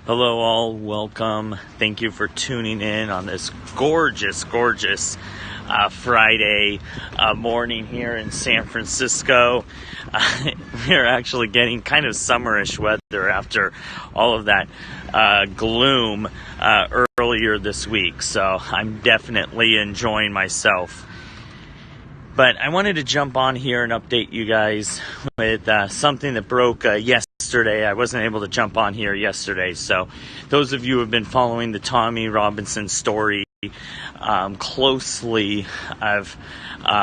Hello all, welcome. Thank you for tuning in on this gorgeous Friday morning here in San Francisco. We're actually getting kind of summerish weather after all of that gloom earlier this week, so I'm definitely enjoying myself. But I wanted to jump on here and update you guys with something that broke yesterday. I wasn't able to jump on here yesterday, so those of you who have been following the Tommy Robinson story closely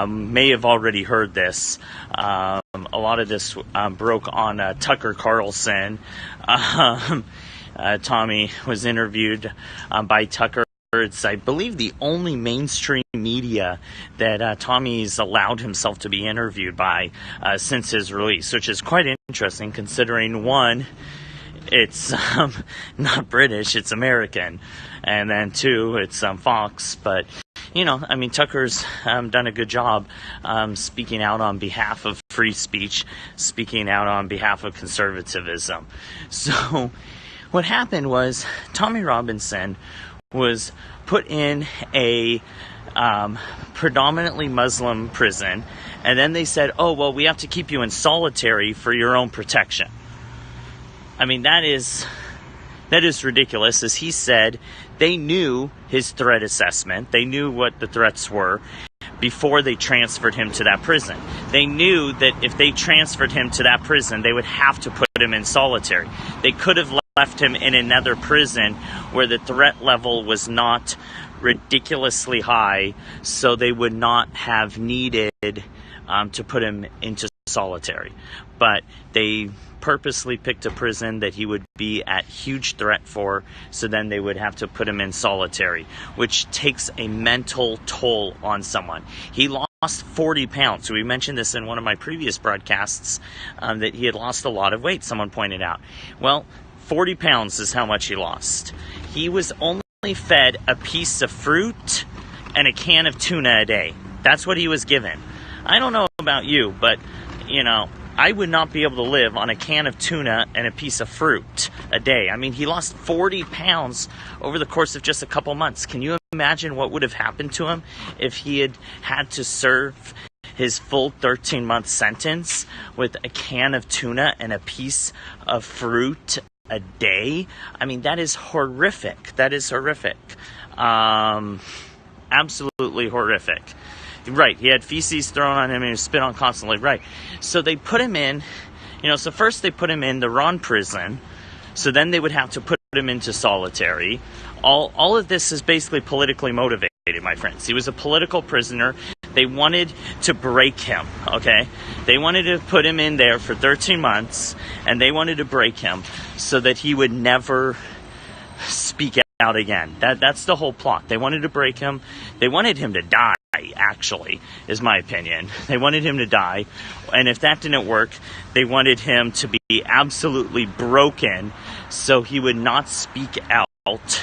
may have already heard this. A lot of this broke on Tucker Carlson. Tommy was interviewed by Tucker. It's, I believe, the only mainstream media that Tommy's allowed himself to be interviewed by since his release, which is quite interesting considering, one, it's not British, it's American, and then two, it's Fox. But, Tucker's done a good job speaking out on behalf of free speech, speaking out on behalf of conservatism. So what happened was Tommy Robinson was put in a predominantly Muslim prison, and then they said, oh, well, we have to keep you in solitary for your own protection. I mean, that is ridiculous. As he said, they knew his threat assessment. They knew what the threats were before they transferred him to that prison. They knew that if they transferred him to that prison, they would have to put him in solitary. They could have left him in another prison where the threat level was not ridiculously high, so they would not have needed to put him into solitary. But they purposely picked a prison that he would be at huge threat for, so then they would have to put him in solitary, which takes a mental toll on someone. He lost 40 pounds. So we mentioned this in one of my previous broadcasts, that he had lost a lot of weight, someone pointed out. Well, 40 pounds is how much he lost. He was only fed a piece of fruit and a can of tuna a day. That's what he was given. I don't know about you, but, I would not be able to live on a can of tuna and a piece of fruit a day. I mean, he lost 40 pounds over the course of just a couple months. Can you imagine what would have happened to him if he had to serve his full 13-month sentence with a can of tuna and a piece of fruit a day? I mean, that is horrific. That is horrific. Absolutely horrific. Right, he had feces thrown on him and he was spit on constantly. Right. So they put him in, so first they put him in the Ron prison. So then they would have to put him into solitary. All of this is basically politically motivated, my friends. He was a political prisoner. They wanted to break him, okay? They wanted to put him in there for 13 months, and they wanted to break him so that he would never speak out again. That's the whole plot. They wanted to break him. They wanted him to die, actually, is my opinion. They wanted him to die, and if that didn't work, they wanted him to be absolutely broken so he would not speak out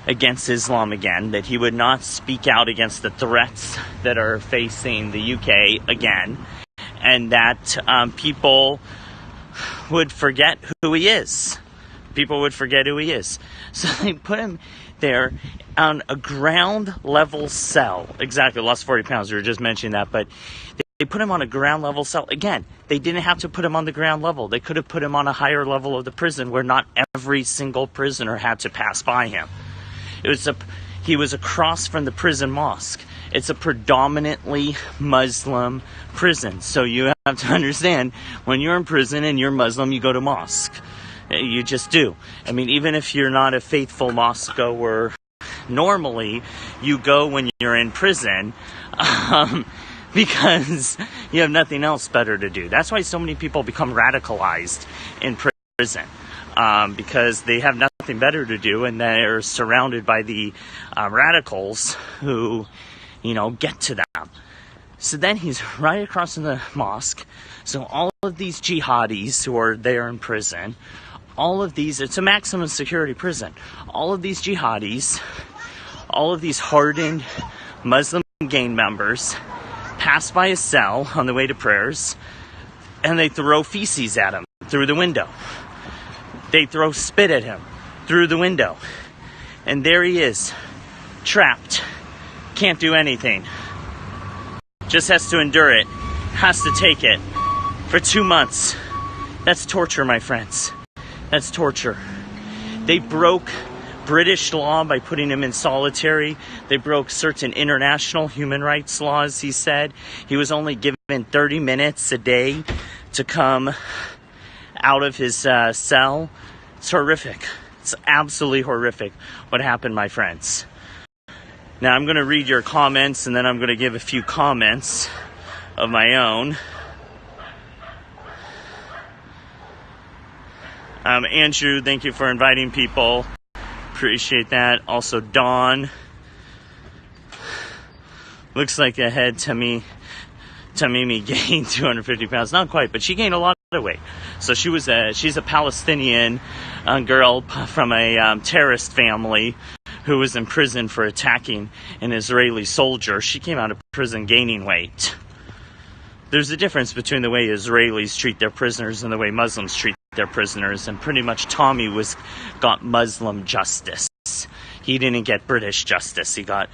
against Islam again, that he would not speak out against the threats that are facing the UK again, and that people would forget who he is. People would forget who he is. So they put him there on a ground level cell. Exactly, lost 40 pounds. We were just mentioning that, but they put him on a ground level cell. Again, they didn't have to put him on the ground level. They could have put him on a higher level of the prison where not every single prisoner had to pass by him. He was across from the prison mosque. It's a predominantly Muslim prison. So you have to understand, when you're in prison and you're Muslim, you go to mosque. You just do. I mean, even if you're not a faithful mosque goer, normally you go when you're in prison because you have nothing else better to do. That's why so many people become radicalized in prison. Because they have nothing better to do, and they're surrounded by the radicals who, get to them. So then he's right across from the mosque. So all of these jihadis who are there in prison, it's a maximum security prison. All of these jihadis, all of these hardened Muslim gang members pass by his cell on the way to prayers, and they throw feces at him through the window. They throw spit at him through the window. And there he is, trapped. Can't do anything. Just has to endure it. Has to take it for 2 months. That's torture, my friends. That's torture. They broke British law by putting him in solitary. They broke certain international human rights laws, he said. He was only given 30 minutes a day to come out of his cell. It's horrific. It's absolutely horrific what happened, my friends. Now I'm going to read your comments, and then I'm going to give a few comments of my own. Andrew, thank you for inviting people. Appreciate that. Also, Dawn. Looks like ahead Tamimi gained 250 pounds. Not quite, but she gained a lot of weight. So she's a Palestinian girl from a terrorist family who was in prison for attacking an Israeli soldier. She came out of prison gaining weight. There's a difference between the way Israelis treat their prisoners and the way Muslims treat their prisoners, and pretty much Tommy got Muslim justice. He didn't get British justice. He got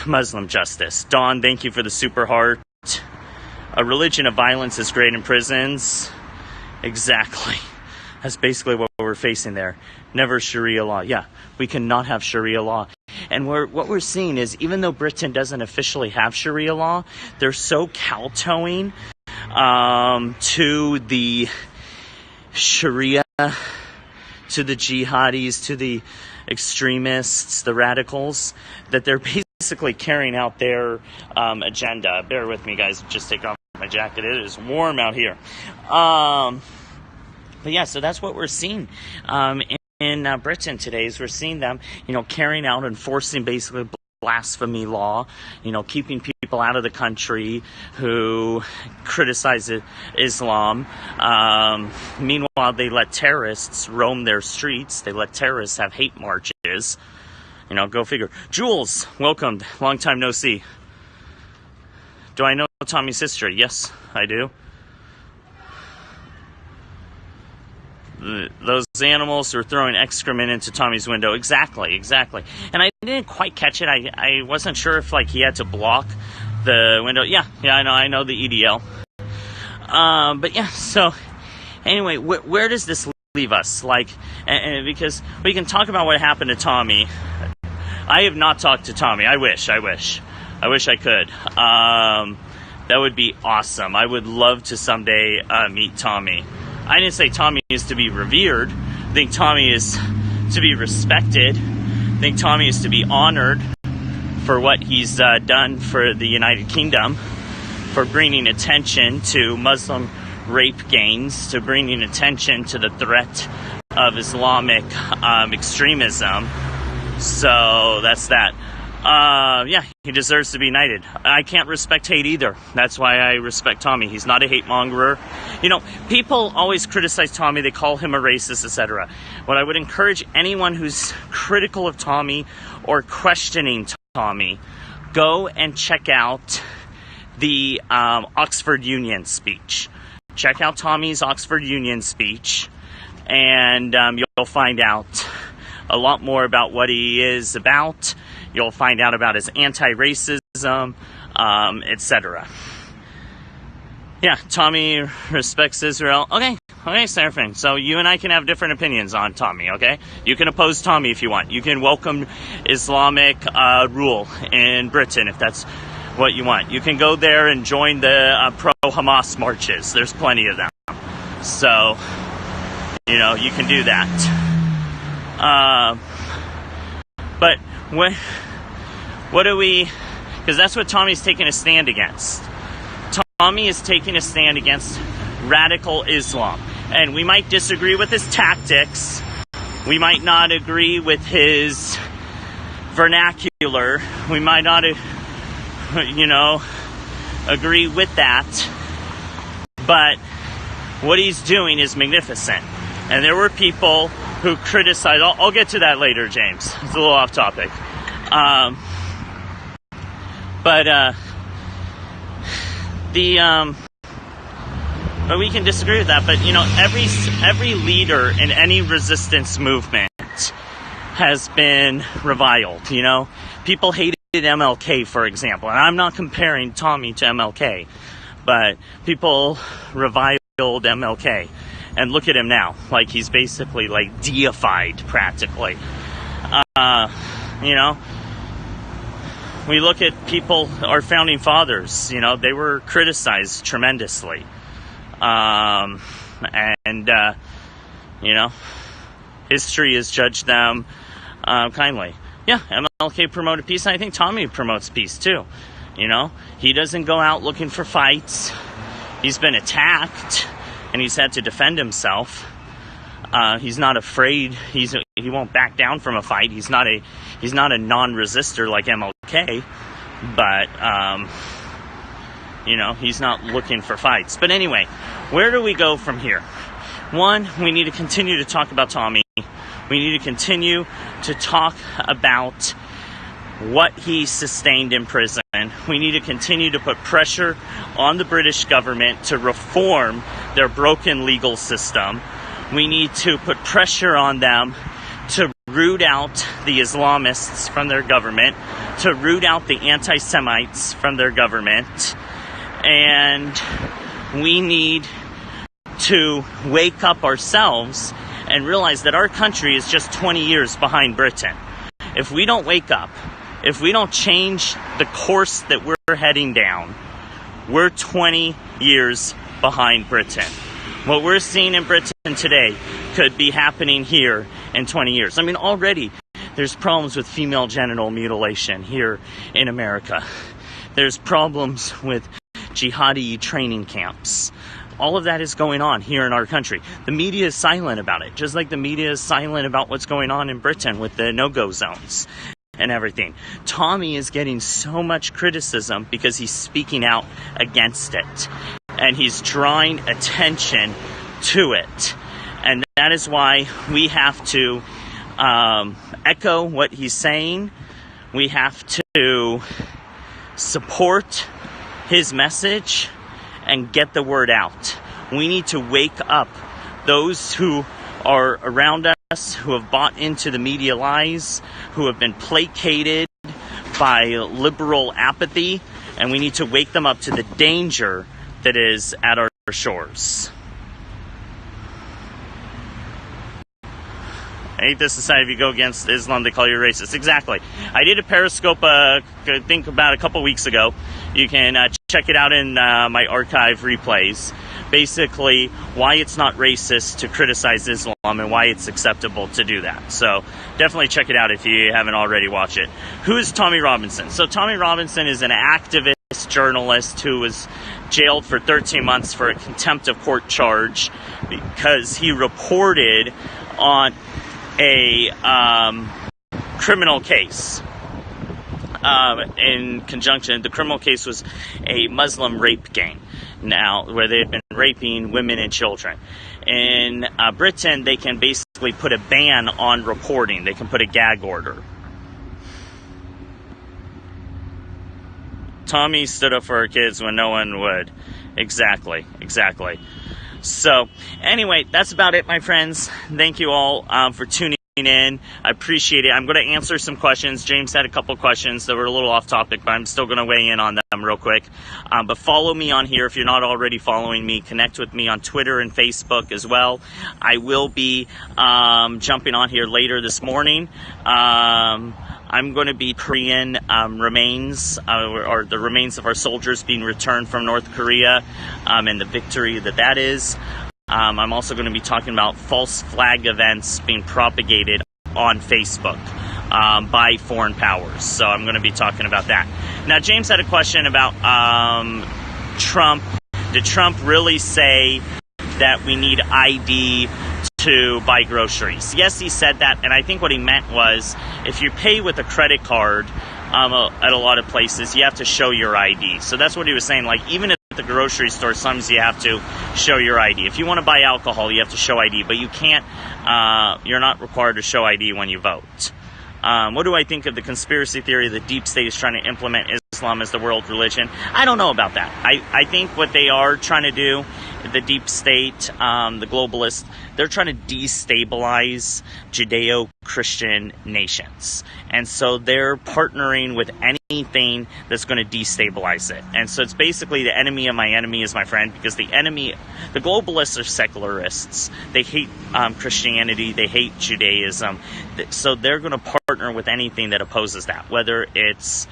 Muslim justice. Dawn, thank you for the super heart. A religion of violence is great in prisons. Exactly. That's basically what we're facing there. Never Sharia law. Yeah, we cannot have Sharia law. And what we're seeing is, even though Britain doesn't officially have Sharia law, they're so kowtowing to the Sharia, to the jihadis, to the extremists, the radicals, that they're basically carrying out their agenda. Bear with me, guys. Just take off my jacket. It is warm out here. But yeah, so that's what we're seeing in Britain today. Is we're seeing them, carrying out, enforcing basically blasphemy law, keeping people out of the country who criticize Islam. Meanwhile, they let terrorists roam their streets. They let terrorists have hate marches. Go figure. Jules, welcome. Long time no see. Do I know Tommy's history? Yes, I do. Those animals were throwing excrement into Tommy's window. Exactly. And I didn't quite catch it. I wasn't sure if he had to block the window. Yeah, I know the EDL. But yeah, so anyway, where does this leave us? And because we can talk about what happened to Tommy. I have not talked to Tommy. I wish I could. That would be awesome. I would love to someday meet Tommy. I didn't say Tommy is to be revered. I think Tommy is to be respected. I think Tommy is to be honored for what he's done for the United Kingdom, for bringing attention to Muslim rape gangs, to bringing attention to the threat of Islamic extremism. So that's that. Yeah, he deserves to be knighted. I can't respect hate either. That's why I respect Tommy. He's not a hate mongerer. People always criticize Tommy. They call him a racist, etc. What I would encourage anyone who's critical of Tommy or questioning Tommy, go and check out the Oxford Union speech. Check out Tommy's Oxford Union speech, and you'll find out a lot more about what he is about. You'll find out about his anti-racism, etc. Yeah, Tommy respects Israel. Okay, Seraphim. So you and I can have different opinions on Tommy, okay? You can oppose Tommy if you want. You can welcome Islamic rule in Britain if that's what you want. You can go there and join the pro-Hamas marches. There's plenty of them. So, you can do that. But what do we... Because that's what Tommy's taking a stand against. Tommy is taking a stand against radical Islam. And we might disagree with his tactics. We might not agree with his vernacular. We might not, agree with that. But what he's doing is magnificent. And there were people who criticized... I'll get to that later, James. It's a little off topic. But we can disagree with that. But, every leader in any resistance movement has been reviled, People hated MLK, for example. And I'm not comparing Tommy to MLK. But people reviled MLK. And look at him now. Like, he's basically, deified, practically. We look at people, our founding fathers, they were criticized tremendously. History has judged them kindly. Yeah, MLK promoted peace, and I think Tommy promotes peace too. He doesn't go out looking for fights. He's been attacked, and he's had to defend himself. He's not afraid. He won't back down from a fight. He's not a non-resistor like MLK, but he's not looking for fights. But anyway, where do we go from here? One, we need to continue to talk about Tommy. We need to continue to talk about what he sustained in prison. We need to continue to put pressure on the British government to reform their broken legal system. We need to put pressure on them to root out the Islamists from their government, to root out the anti-Semites from their government. And we need to wake up ourselves and realize that our country is just 20 years behind Britain. If we don't wake up, if we don't change the course that we're heading down, we're 20 years behind Britain. What we're seeing in Britain today could be happening here in 20 years. I mean, already there's problems with female genital mutilation here in America. There's problems with jihadi training camps. All of that is going on here in our country. The media is silent about it, just like the media is silent about what's going on in Britain with the no-go zones and everything. Tommy is getting so much criticism because he's speaking out against it. And he's drawing attention to it. And that is why we have to echo what he's saying. We have to support his message and get the word out. We need to wake up those who are around us, who have bought into the media lies, who have been placated by liberal apathy, and we need to wake them up to the danger that is at our shores. I hate this society. If you go against Islam, they call you racist. Exactly. I did a Periscope, I think about a couple weeks ago. You can check it out in my archive replays. Basically, why it's not racist to criticize Islam and why it's acceptable to do that. So definitely check it out if you haven't already watched it. Who is Tommy Robinson? So Tommy Robinson is an activist journalist who was jailed for 13 months for a contempt of court charge because he reported on a criminal case. In conjunction, the criminal case was a Muslim rape gang, now where they had been raping women and children. In Britain, they can basically put a ban on reporting. They can put a gag order. Tommy stood up for our kids when no one would. Exactly. So, anyway, that's about it, my friends. Thank you all for tuning in. I appreciate it. I'm going to answer some questions. James had a couple questions that were a little off topic, but I'm still going to weigh in on them real quick. But follow me on here if you're not already following me. Connect with me on Twitter and Facebook as well. I will be jumping on here later this morning. I'm going to be Korean remains, or the remains of our soldiers being returned from North Korea, and the victory that is. I'm also going to be talking about false flag events being propagated on Facebook by foreign powers. So I'm going to be talking about that. Now, James had a question about Trump. Did Trump really say that we need ID to buy groceries? Yes, he said that, and I think what he meant was if you pay with a credit card at a lot of places, you have to show your ID. So that's what he was saying. Like, even at the grocery store, sometimes you have to show your ID. If you want to buy alcohol, you have to show ID, but you can't, you're not required to show ID when you vote. What do I think of the conspiracy theory the deep state is trying to implement Islam as the world religion? I don't know about that. I think what they are trying to do, the deep state, the globalists, they're trying to destabilize Judeo-Christian nations. And so they're partnering with anything that's going to destabilize it. And so it's basically the enemy of my enemy is my friend, because the globalists are secularists. They hate Christianity. They hate Judaism. So they're going to partner with anything that opposes that, whether it's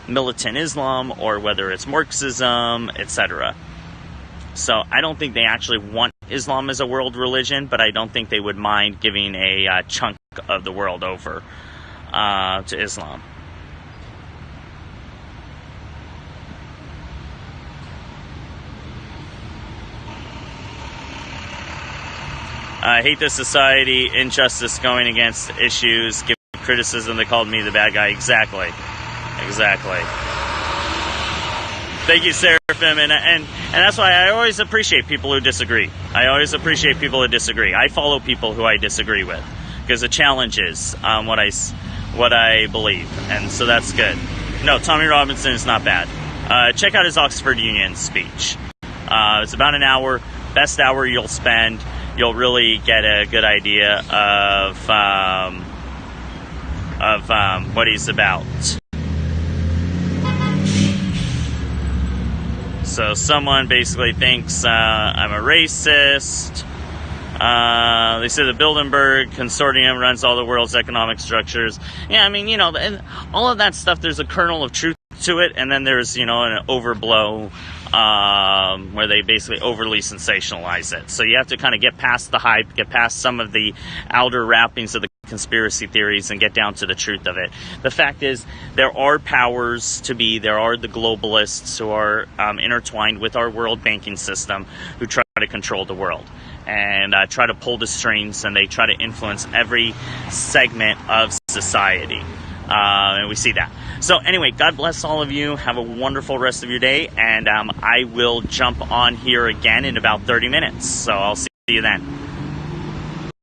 militant Islam or whether it's Marxism, etc. So I don't think they actually want Islam as a world religion, but I don't think they would mind giving a chunk of the world over to Islam. I hate this society, injustice going against issues, give criticism, they called me the bad guy. Exactly. Thank you, Seraphim, and that's why I always appreciate people who disagree. I follow people who I disagree with, because it challenges what I believe, and so that's good. No, Tommy Robinson is not bad. Check out his Oxford Union speech. It's about an hour, best hour you'll spend. You'll really get a good idea of what he's about. So someone basically thinks I'm a racist. They say the Bilderberg Consortium runs all the world's economic structures. Yeah, I mean, and all of that stuff, there's a kernel of truth to it, and then there's, an overblow where they basically overly sensationalize it. So you have to kind of get past the hype, get past some of the outer wrappings of the conspiracy theories and get down to the truth of it. The fact is, there are powers to be, there are the globalists who are intertwined with our world banking system who try to control the world and try to pull the strings, and they try to influence every segment of society. And we see that. So anyway, God bless all of you. Have a wonderful rest of your day, and I will jump on here again in about 30 minutes. So I'll see you then.